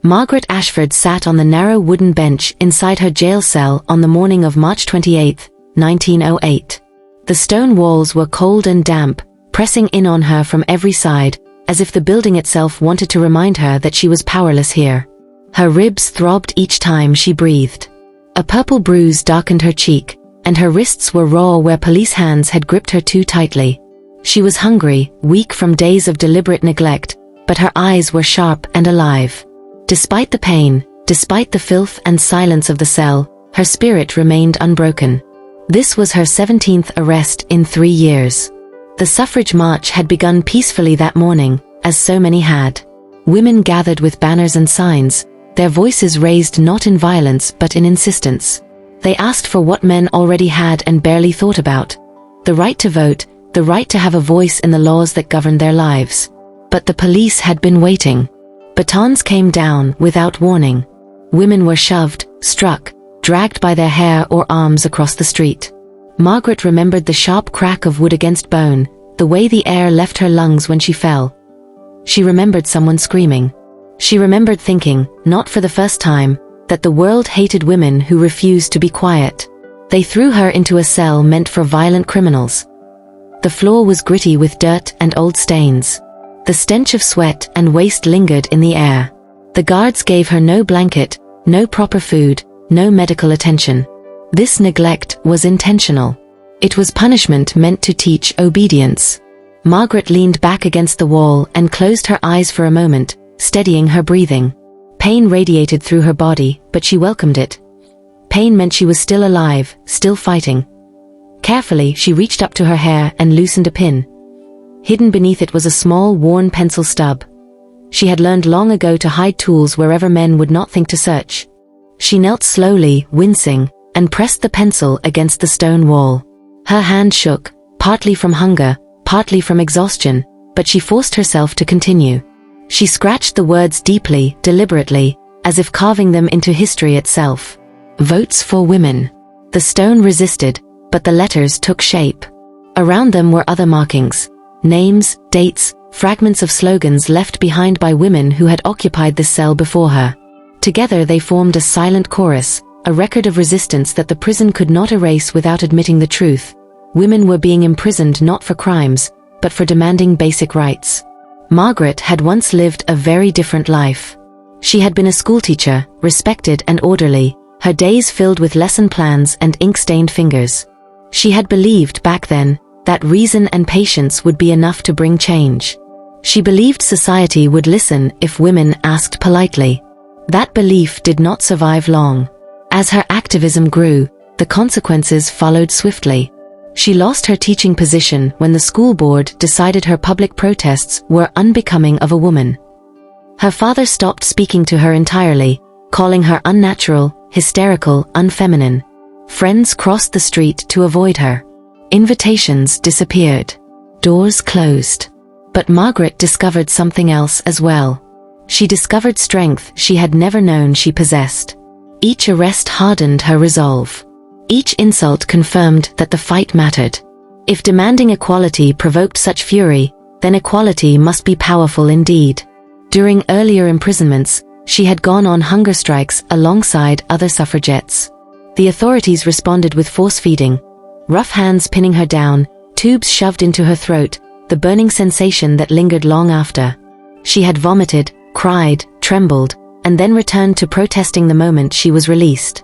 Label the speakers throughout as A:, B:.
A: Margaret Ashford sat on the narrow wooden bench inside her jail cell on the morning of March 28, 1908. The stone walls were cold and damp, pressing in on her from every side, as if the building itself wanted to remind her that she was powerless here. Her ribs throbbed each time she breathed. A purple bruise darkened her cheek, and her wrists were raw where police hands had gripped her too tightly. She was hungry, weak from days of deliberate neglect, but her eyes were sharp and alive. Despite the pain, despite the filth and silence of the cell, her spirit remained unbroken. This was her 17th arrest in 3 years. The suffrage march had begun peacefully that morning, as so many had. Women gathered with banners and signs, their voices raised not in violence but in insistence. They asked for what men already had and barely thought about: the right to vote, the right to have a voice in the laws that governed their lives. But the police had been waiting. Batons came down without warning. Women were shoved, struck, dragged by their hair or arms across the street. Margaret remembered the sharp crack of wood against bone, the way the air left her lungs when she fell. She remembered someone screaming. She remembered thinking, not for the first time, that the world hated women who refused to be quiet. They threw her into a cell meant for violent criminals. The floor was gritty with dirt and old stains. The stench of sweat and waste lingered in the air. The guards gave her no blanket, no proper food, no medical attention. This neglect was intentional. It was punishment meant to teach obedience. Margaret leaned back against the wall and closed her eyes for a moment, steadying her breathing. Pain radiated through her body, but she welcomed it. Pain meant she was still alive, still fighting. Carefully, she reached up to her hair and loosened a pin. Hidden beneath it was a small, worn pencil stub. She had learned long ago to hide tools wherever men would not think to search. She knelt slowly, wincing, and pressed the pencil against the stone wall. Her hand shook, partly from hunger, partly from exhaustion, but she forced herself to continue. She scratched the words deeply, deliberately, as if carving them into history itself. Votes for women. The stone resisted, but the letters took shape. Around them were other markings. Names, dates, fragments of slogans left behind by women who had occupied this cell before her. Together they formed a silent chorus, a record of resistance that the prison could not erase without admitting the truth. Women were being imprisoned not for crimes, but for demanding basic rights. Margaret had once lived a very different life. She had been a schoolteacher, respected and orderly, her days filled with lesson plans and ink-stained fingers. She had believed back then that reason and patience would be enough to bring change. She believed society would listen if women asked politely. That belief did not survive long. As her activism grew, the consequences followed swiftly. She lost her teaching position when the school board decided her public protests were unbecoming of a woman. Her father stopped speaking to her entirely, calling her unnatural, hysterical, unfeminine. Friends crossed the street to avoid her. Invitations disappeared. Doors closed. But Margaret discovered something else as well. She discovered strength she had never known she possessed. Each arrest hardened her resolve. Each insult confirmed that the fight mattered. If demanding equality provoked such fury, then equality must be powerful indeed. During earlier imprisonments, she had gone on hunger strikes alongside other suffragettes. The authorities responded with force-feeding. Rough hands pinning her down, tubes shoved into her throat, the burning sensation that lingered long after. She had vomited, cried, trembled, and then returned to protesting the moment she was released.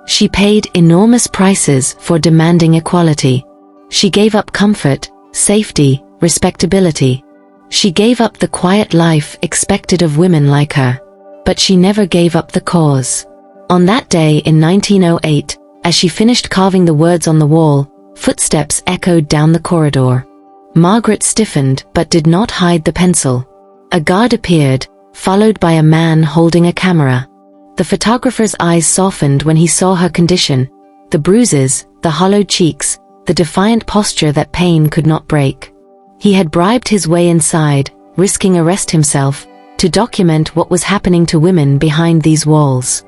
A: She paid enormous prices for demanding equality. She gave up comfort, safety, respectability. She gave up the quiet life expected of women like her. But she never gave up the cause. On that day in 1908, as she finished carving the words on the wall, footsteps echoed down the corridor. Margaret stiffened but did not hide the pencil. A guard appeared, followed by a man holding a camera. The photographer's eyes softened when he saw her condition, the bruises, the hollowed cheeks, the defiant posture that pain could not break. He had bribed his way inside, risking arrest himself, to document what was happening to women behind these walls.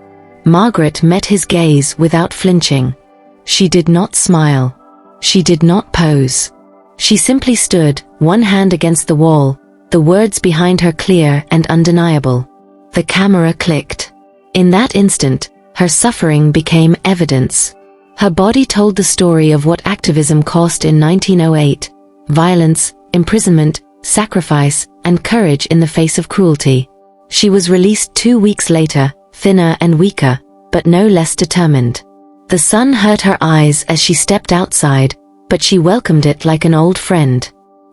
A: Margaret met his gaze without flinching. She did not smile. She did not pose. She simply stood, one hand against the wall, the words behind her clear and undeniable. The camera clicked. In that instant, her suffering became evidence. Her body told the story of what activism cost in 1908: violence, imprisonment, sacrifice, and courage in the face of cruelty. She was released 2 weeks later, thinner and weaker, but no less determined. The sun hurt her eyes as she stepped outside, but she welcomed it like an old friend.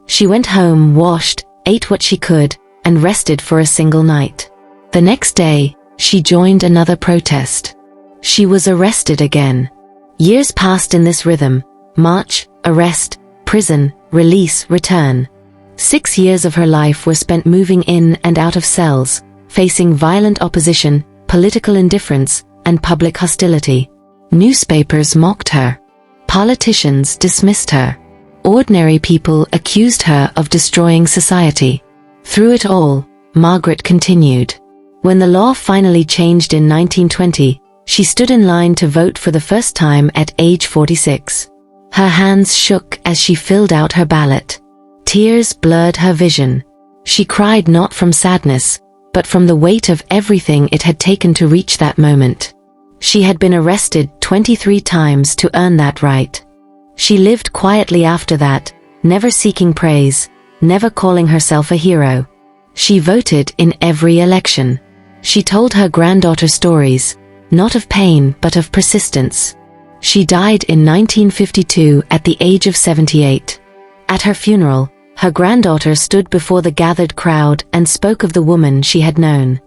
A: She went home, washed, ate what she could, and rested for a single night. The next day, she joined another protest. She was arrested again. Years passed in this rhythm: march, arrest, prison, release, return. 6 years of her life were spent moving in and out of cells, facing violent opposition, political indifference, and public hostility. Newspapers mocked her. Politicians dismissed her. Ordinary people accused her of destroying society. Through it all, Margaret continued. When the law finally changed in 1920, she stood in line to vote for the first time at age 46. Her hands shook as she filled out her ballot. Tears blurred her vision. She cried not from sadness, but from the weight of everything it had taken to reach that moment. She had been arrested 23 times to earn that right. She lived quietly after that, never seeking praise, never calling herself a hero. She voted in every election. She told her granddaughter stories, not of pain but of persistence. She died in 1952 at the age of 78. At her funeral, her granddaughter stood before the gathered crowd and spoke of the woman she had known.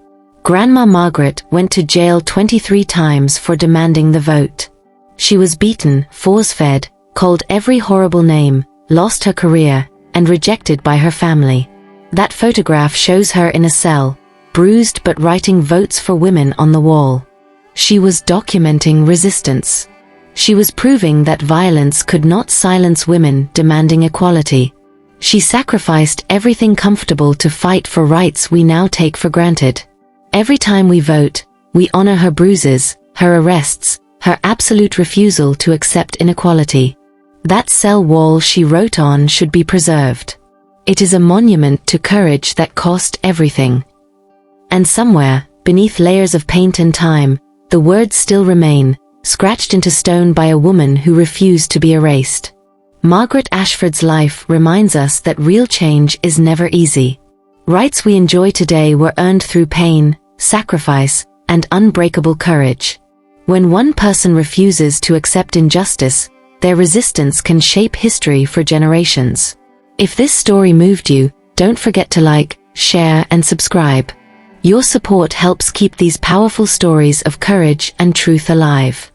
A: Grandma Margaret went to jail 23 times for demanding the vote. She was beaten, force-fed, called every horrible name, lost her career, and rejected by her family. That photograph shows her in a cell, bruised but writing votes for women on the wall. She was documenting resistance. She was proving that violence could not silence women demanding equality. She sacrificed everything comfortable to fight for rights we now take for granted. Every time we vote, we honor her bruises, her arrests, her absolute refusal to accept inequality. That cell wall she wrote on should be preserved. It is a monument to courage that cost everything. And somewhere, beneath layers of paint and time, the words still remain, scratched into stone by a woman who refused to be erased. Margaret Ashford's life reminds us that real change is never easy. Rights we enjoy today were earned through pain, sacrifice, and unbreakable courage. When one person refuses to accept injustice, their resistance can shape history for generations. If this story moved you, don't forget to like, share, and subscribe. Your support helps keep these powerful stories of courage and truth alive.